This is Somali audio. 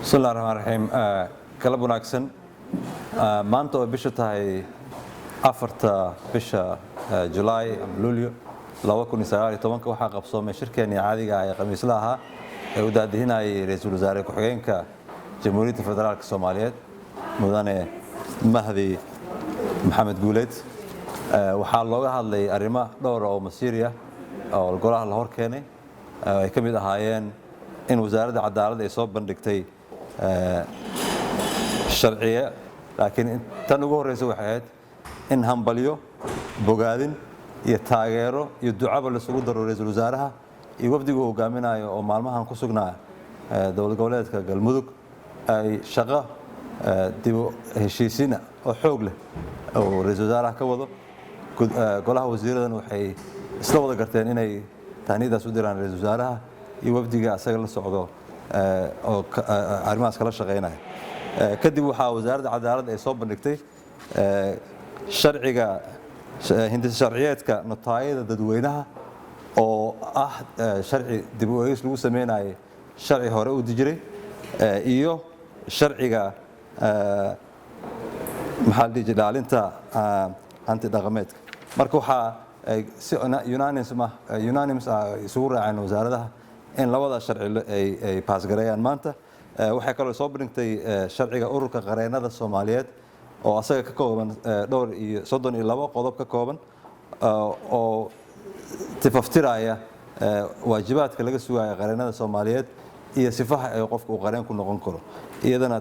بسم الله الرحمن الرحيم كلام wanaagsan maanta oo bisha tahay 4 bisha July ama Luulyo 2019 waxaa qabsoomay shirkeennii caadiga ah ee khamiislaha ee u daadihinayay ra'iisul wasaare ku-xigeenka Jamhuuriyadda Federaalka Soomaaliyeed mudane Mahdi Maxamed Guuleed waxaa looga hadlay arrimo dhowr oo masiiri ah oo golaha la hor keenay ay ka mid ahaayeen in wasaaradda cadaaladda ay soo bandhigtay sharciye laakiin tan ugu horeysa waxay ahayd in hambalyo bogaadin iyo taageero iyo ducaba la isugu daro ra'iisul wasaaraha iyo wafdiga uu hogaaminayo oo maalmahan ku sugnaa dowlad goboleedka Galmudug ay shaqo dib u heshiisiina oo xoog leh oo ra'iisul wasaaraha ka wado golaha wasiiradan waxay isla wada garteen inay taaniidaas u diraan ra'iisul wasaaraha iyo wafdiga asaga la socdo oo arrimahaas kala shaqeynaya kadib waxaa wasaaradda cadaaladda ay soo bandhigtay sharciga hindis sharciyeedka notaayada dadweynaha oo ah sharci dib u eegis lagu sameeyay sharci hore u dijiray iyo sharciga maxaa la ilaalinta hanti dhaqameedka marka waxaa si unanimous isugu raaceen wasaaradaha in labada sharci ay paas gareeyaan maanta waxay kaloo soo bandhigtay sharciga ururka qareennada Soomaaliyeed oo asaga ka kooban dhowr iyo 32 qodob ka kooban oo tifaftiraya waajibaadka laga sugayo qareennada Soomaaliyeed iyo sifaha ay qofku u qareen ku noqon karo iyadana